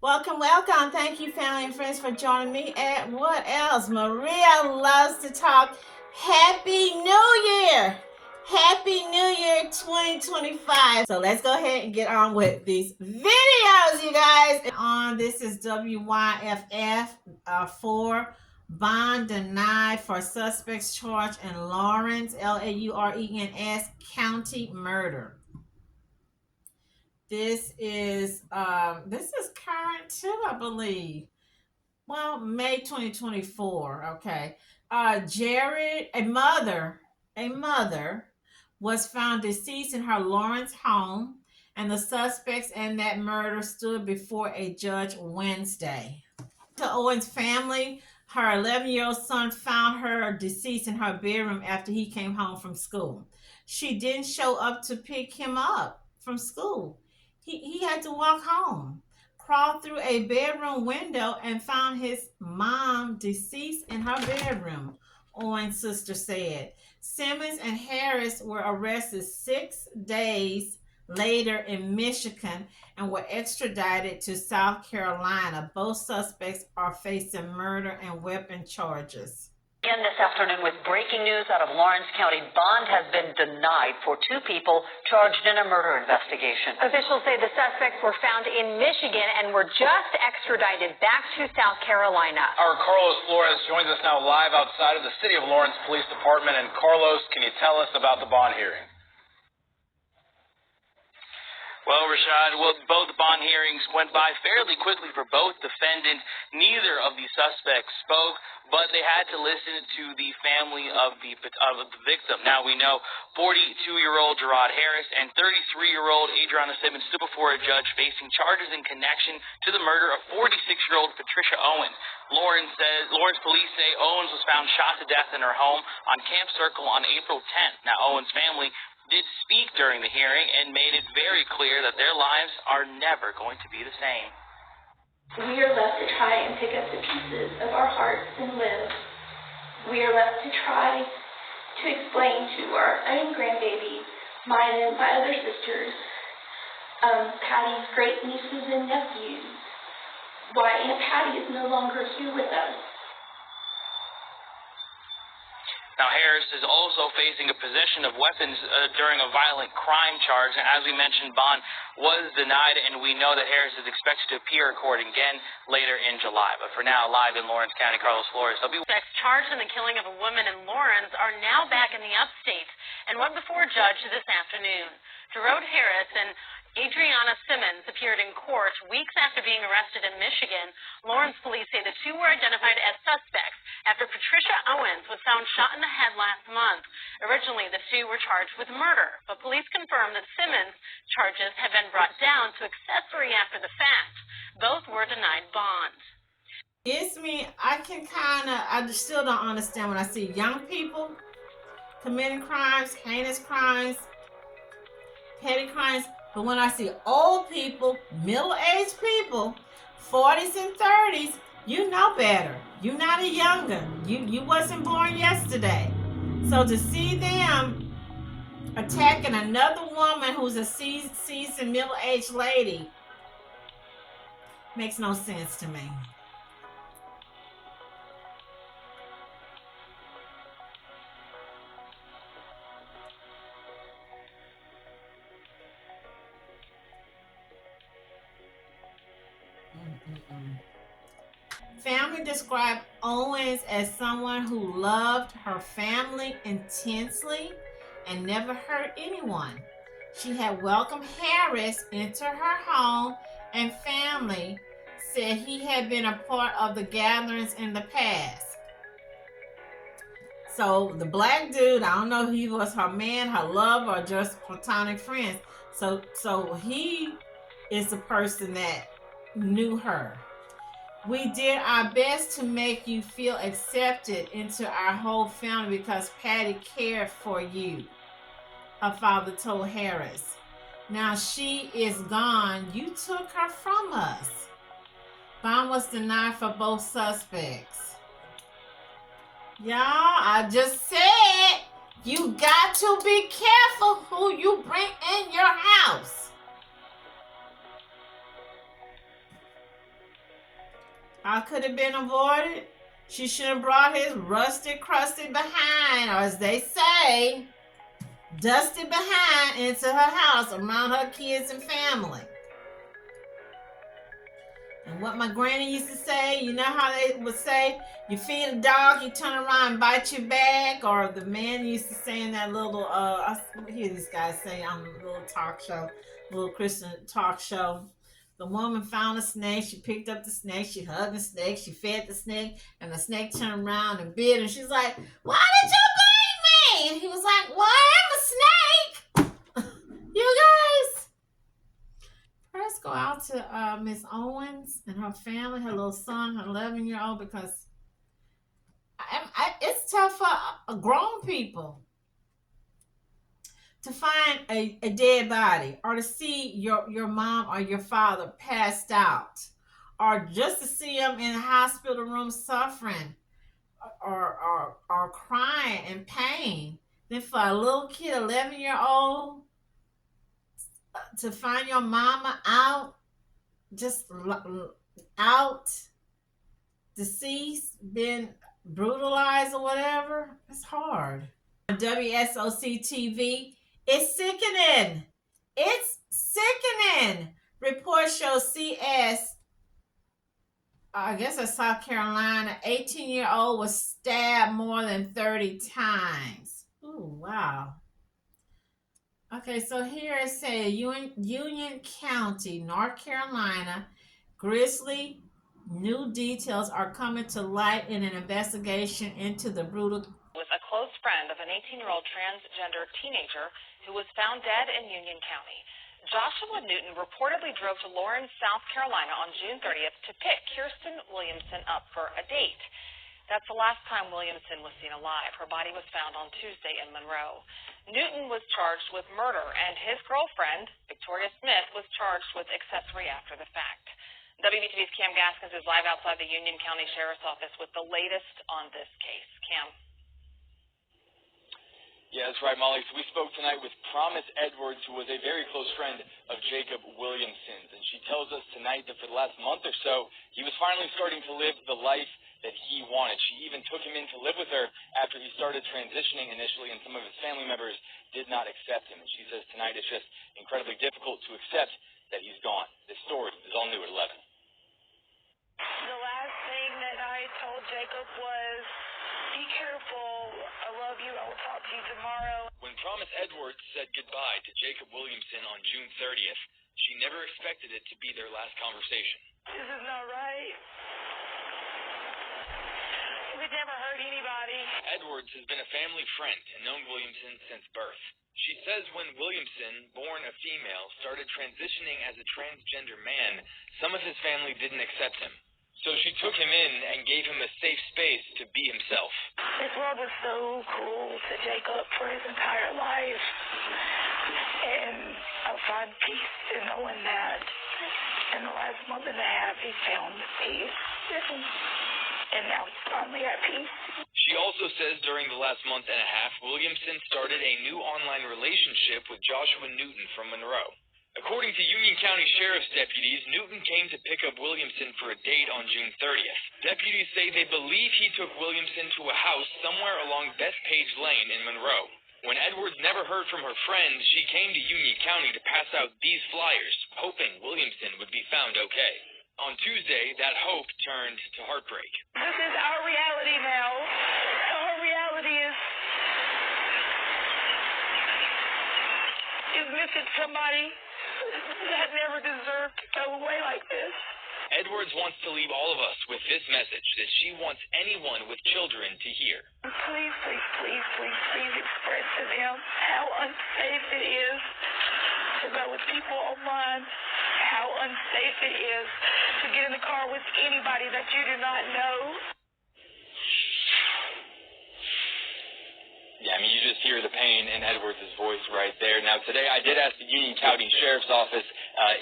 Welcome, welcome. Thank you, family and friends, for joining me at What Else? Maria loves to talk. Happy New Year! Happy New Year 2025. So let's go ahead and get on with these videos, you guys. This is WYFF 4. Bond denied for suspects charged in Lawrence, Laurens County murder. This is current too, I believe. Well, May 2024. Okay. Jerod, a mother was found deceased in her Lawrence home, and the suspects in that murder stood before a judge Wednesday. To Owens' family, her 11-year-old son found her deceased in her bedroom after he came home from school. She didn't show up to pick him up from school. He had to walk home, crawled through a bedroom window, and found his mom deceased in her bedroom, Owens' sister said. Simmons and Harris were arrested 6 days later in Michigan and were extradited to South Carolina. Both suspects are facing murder and weapon charges. Again this afternoon with breaking news out of Lawrence County. Bond has been denied for 2 people charged in a murder investigation. Officials say the suspects were found in Michigan and were just extradited back to South Carolina. Our Carlos Flores joins us now live outside of the City of Lawrence Police Department. And Carlos, can you tell us about the bond hearing? Well, Rashad, both bond hearings went by fairly quickly for both defendants. Neither of the suspects spoke, but they had to listen to the family of the victim. Now we know 42-year-old Jerod Harris and 33-year-old Adriana Simmons stood before a judge facing charges in connection to the murder of 46-year-old Patricia Owens. Lawrence police say Owens was found shot to death in her home on Camp Circle on April 10th. Now Owens' family did speak during the hearing and made it very clear that their lives are never going to be the same. We are left to try and pick up the pieces of our hearts and live. We are left to try to explain to our own grandbaby, mine and my other sisters, Patty's great nieces and nephews, why Aunt Patty is no longer here with us. Now, Harris is also facing a possession of weapons during a violent crime charge. And as we mentioned, bond was denied, and we know that Harris is expected to appear in court again later in July. But for now, live in Lawrence County, Carlos Flores. Suspects charged in the killing of a woman in Lawrence are now back in the upstate and went before a judge this afternoon. Jerod Harris and Adriana Simmons appeared in court weeks after being arrested in Michigan. Lawrence police say the 2 were identified as suspects after Patricia Owens was found shot in the head last month. Originally, the 2 were charged with murder, but police confirmed that Simmons' charges had been brought down to accessory after the fact. Both were denied bond. It's me. I still don't understand when I see young people committing crimes, heinous crimes, petty crimes. But when I see old people, middle-aged people, 40s and 30s, you know better. You're not a younger. You wasn't born yesterday. So to see them attacking another woman who's a seasoned middle-aged lady makes no sense to me. Family described Owens as someone who loved her family intensely and never hurt anyone. She had welcomed Harris into her home, and family said he had been a part of the gatherings in the past. So the black dude, I don't know if he was her man, her love, or just platonic friends. So he is the person that knew her. We did our best to make you feel accepted into our whole family because Patty cared for you, her father told Harris. Now she is gone. You took her from us. Bond was denied for both suspects. Y'all, I just said you got to be careful who you bring in your house. How could it have been avoided? She should have brought his rusted, crusted behind, or as they say, dusted behind into her house around her kids and family. And what my granny used to say, you know how they would say, you feed a dog, you turn around and bite your back, or the man used to say in that little, I hear these guys say on a little talk show, little Christian talk show, the woman found a snake, she picked up the snake, she hugged the snake, she fed the snake, and the snake turned around and bit her, and she's like, why did you bite me? And he was like, well, I'm a snake. You guys. Let's go out to Miss Owens and her family, her little son, her 11-year-old, because it's tough for grown people to find a dead body, or to see your mom or your father passed out, or just to see them in a hospital room suffering or crying in pain. Then for a little kid, 11-year-old, to find your mama out, just out, deceased, been brutalized or whatever, it's hard. On WSOC TV, it's sickening. It's sickening. Report shows CS, I guess that's South Carolina, 18-year-old was stabbed more than 30 times. Ooh, wow. Okay, so here it says Union County, North Carolina, grisly new details are coming to light in an investigation into the brutal. With a close friend of an 18-year-old transgender teenager who was found dead in Union County. Joshua Newton reportedly drove to Lawrence, South Carolina on June 30th to pick Kirsten Williamson up for a date. That's the last time Williamson was seen alive. Her body was found on Tuesday in Monroe. Newton was charged with murder, and his girlfriend, Victoria Smith, was charged with accessory after the fact. WBTV's Cam Gaskins is live outside the Union County Sheriff's Office with the latest on this case. Cam. Yeah, that's right, Molly. So we spoke tonight with Promise Edwards, who was a very close friend of Jacob Williamson's. And she tells us tonight that for the last month or so, he was finally starting to live the life that he wanted. She even took him in to live with her after he started transitioning initially, and some of his family members did not accept him. And she says tonight it's just incredibly difficult to accept that he's gone. This story is all new at 11. The last thing that I told Jacob was, be careful, I love you, I will talk to you tomorrow. When Promise Edwards said goodbye to Jacob Williamson on June 30th, she never expected it to be their last conversation. This is not right. It would never hurt anybody. Edwards has been a family friend and known Williamson since birth. She says when Williamson, born a female, started transitioning as a transgender man, some of his family didn't accept him. So she took him in and gave him a safe space to be himself. This world was so cruel to Jacob for his entire life. And I find peace in knowing that in the last month and a half he found peace. And now he's finally at peace. She also says during the last month and a half, Williamson started a new online relationship with Joshua Newton from Monroe. According to Union County Sheriff's deputies, Newton came to pick up Williamson for a date on June 30th. Deputies say they believe he took Williamson to a house somewhere along Bethpage Lane in Monroe. When Edwards never heard from her friend, she came to Union County to pass out these flyers, hoping Williamson would be found okay. On Tuesday, that hope turned to heartbreak. This is our reality now. Our reality is missing somebody that never deserved to go away like this. Edwards wants to leave all of us with this message that she wants anyone with children to hear. Please, please, please, please, please express to them how unsafe it is to go with people online, how unsafe it is to get in the car with anybody that you do not know. Yeah, I mean, you just hear the pain in Edwards' voice right there. Now, today I did ask the Union County Sheriff's Office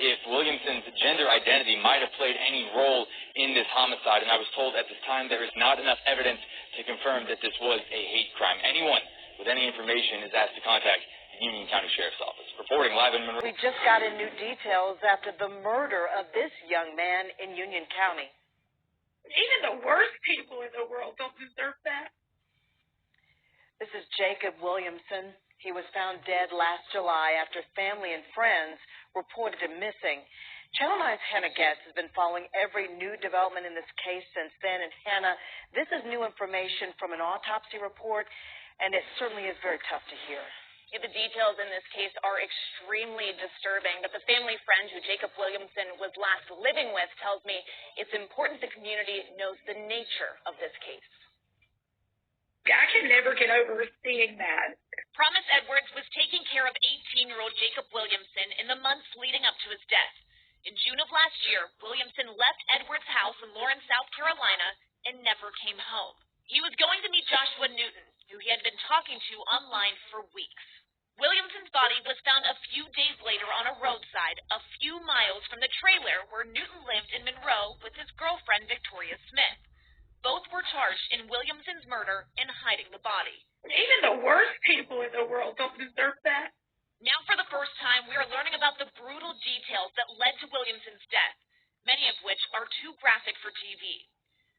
if Williamson's gender identity might have played any role in this homicide, and I was told at this time there is not enough evidence to confirm that this was a hate crime. Anyone with any information is asked to contact the Union County Sheriff's Office. Reporting live in Monroe. We just got in new details after the murder of this young man in Union County. Even the worst people in the world don't deserve that. This is Jacob Williamson. He was found dead last July after family and friends reported him missing. Channel 9's Hannah Getz has been following every new development in this case since then. And Hannah, this is new information from an autopsy report, and it certainly is very tough to hear. Yeah, the details in this case are extremely disturbing, but the family friend who Jacob Williamson was last living with tells me it's important the community knows the nature of this case. I can never get over seeing that. Promise Edwards was taking care of 18-year-old Jacob Williamson in the months leading up to his death. In June of last year, Williamson left Edwards' house in Lawrence, South Carolina, and never came home. He was going to meet Joshua Newton, who he had been talking to online for weeks. Williamson's body was found a few days later on a roadside, a few miles from the trailer where Newton lived in Monroe with his girlfriend, Victoria Smith. Both were charged in Williamson's murder and hiding the body. Even the worst people in the world don't deserve that. Now, for the first time, we are learning about the brutal details that led to Williamson's death, many of which are too graphic for TV.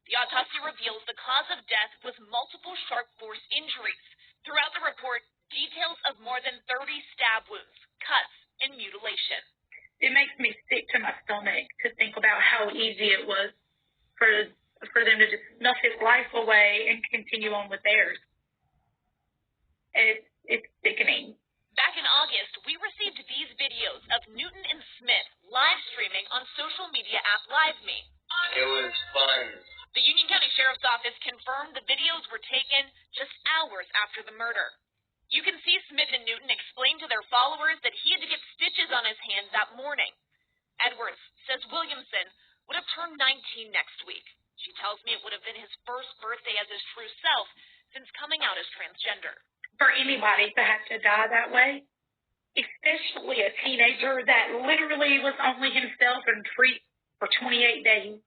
The autopsy reveals the cause of death was multiple sharp force injuries. Throughout the report, details of more than 30 stab wounds, cuts, and mutilation. It makes me sick to my stomach to think about how easy it was for them to just snuff his life away and continue on with theirs. It's sickening. Back in August, we received these videos of Newton and Smith live streaming on social media app LiveMe. It was fun. The Union County Sheriff's Office confirmed the videos were taken just hours after the murder. You can see Smith and Newton explain to their followers that he had to get stitches on his hands that morning. Edwards says Williamson would have turned 19 next week. She tells me it would have been his first birthday as his true self since coming out as transgender. For anybody to have to die that way, especially a teenager that literally was only himself and free for 28 days,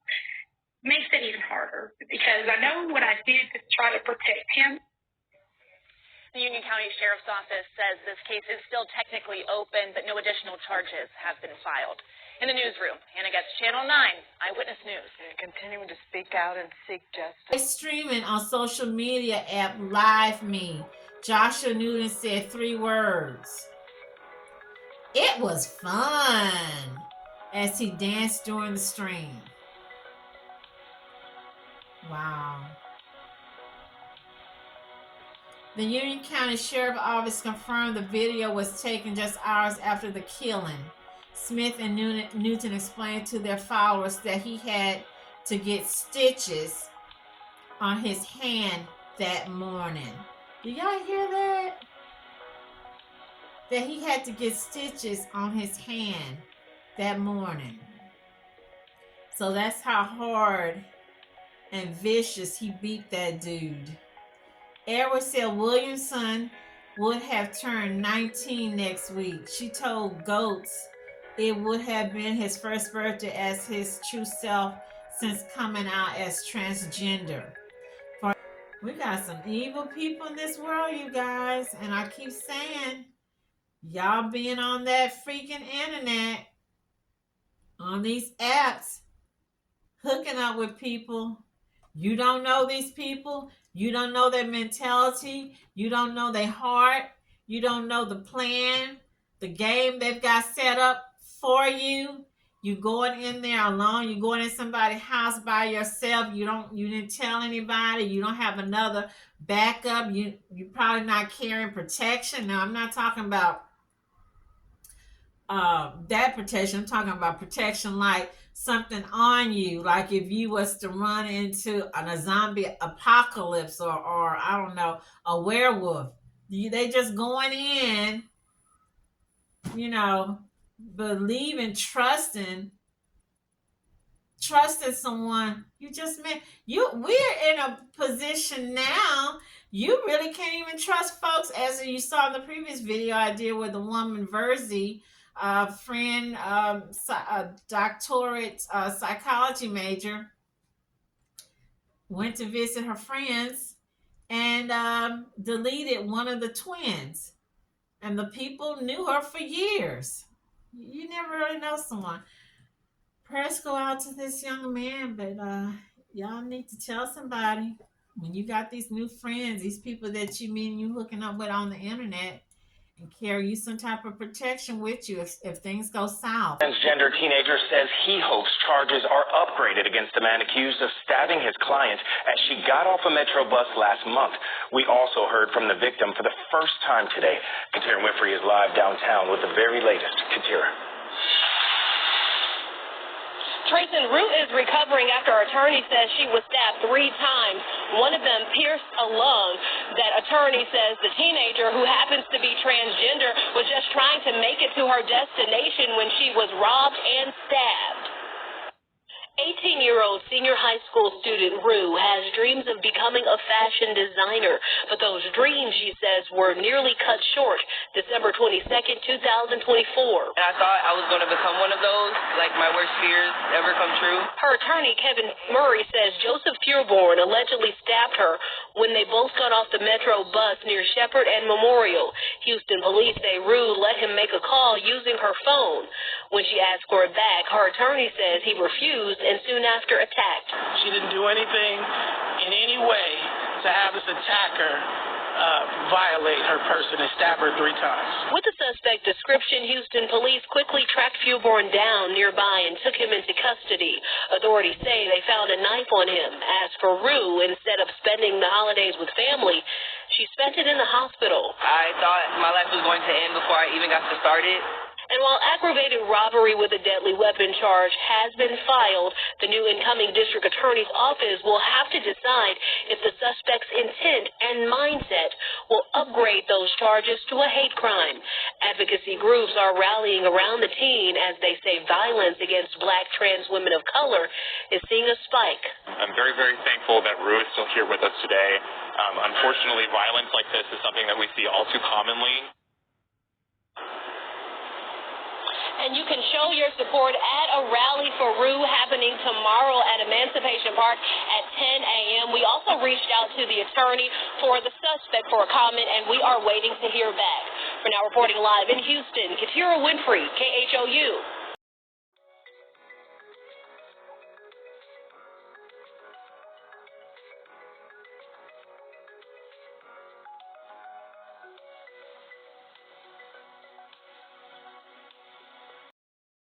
makes it even harder. Because I know what I did to try to protect him. The Union County Sheriff's Office says this case is still technically open, but no additional charges have been filed. In the newsroom, Hannah Getz, Channel 9, Eyewitness News. Continuing to speak out and seek justice. Streaming on social media app LiveMe, Joshua Newton said 3 words. It was fun as he danced during the stream. Wow. The Union County Sheriff's Office confirmed the video was taken just hours after the killing. Smith and Newton explained to their followers that he had to get stitches on his hand that morning. Do y'all hear that? That he had to get stitches on his hand that morning. So that's how hard and vicious he beat that dude. Edwards said Williamson would have turned 19 next week. She told Goats it would have been his first birthday as his true self since coming out as transgender. We got some evil people in this world, you guys. And I keep saying, y'all being on that freaking internet, on these apps, hooking up with people. You don't know these people. You don't know their mentality. You don't know their heart. You don't know the plan, the game they've got set up for you. You going in there alone. You going in somebody's house by yourself. You didn't tell anybody. You don't have another backup. You're probably not carrying protection. Now, I'm not talking about that protection. I'm talking about protection like something on you, like if you was to run into a zombie apocalypse or I don't know, a werewolf. They just going in, believing, trusting someone you just met. We're in a position now you really can't even trust folks, as you saw in the previous video I did with the woman Verzi, friend, doctorate psychology major, went to visit her friends and deleted one of the twins. And the people knew her for years. You never really know someone. Prayers go out to this young man, but Y'all need to tell somebody when you got these new friends, these people that you mean you hooking up with on the internet, and carry you some type of protection with you if things go south. Transgender teenager says he hopes charges are upgraded against the man accused of stabbing his client as she got off a Metro bus last month. We also heard from the victim for the first time today. Katira Winfrey is live downtown with the very latest. Katira. Trayson RUE is recovering after her attorney says she was stabbed 3 times. One of them pierced a lung. That attorney says the teenager, who happens to be transgender, was just trying to make it to her destination when she was robbed and stabbed. 18-year-old senior high school student RUE has dreams of becoming a fashion designer, but those dreams, she says, were nearly cut short December 22nd, 2024. And I thought I was going to become one of those, like my worst fears ever come true. Her attorney, Kevin Murray, says Joseph Pureborn allegedly stabbed her when they both got off the Metro bus near Shepherd and Memorial. Houston police say RUE let him make a call using her phone. When she asked for it back, her attorney says he refused and soon after attacked. She didn't do anything in any way to have this attacker violate her person and stab her 3 times. With the suspect description, Houston police quickly tracked Pureborn down nearby and took him into custody. Authorities say they found a knife on him. As for RUE, instead of spending the holidays with family, she spent it in the hospital. I thought my life was going to end before I even got to start it. And while aggravated robbery with a deadly weapon charge has been filed, the new incoming district attorney's office will have to decide if the suspect's intent and mindset will upgrade those charges to a hate crime. Advocacy groups are rallying around the teen as they say violence against black trans women of color is seeing a spike. I'm very, very thankful that RUE is still here with us today. Unfortunately, violence like this is something that we see all too commonly. And you can show your support at a rally for RUE happening tomorrow at Emancipation Park at 10 a.m. We also reached out to the attorney for the suspect for a comment, and we are waiting to hear back. For now, reporting live in Houston, Katira Winfrey, KHOU.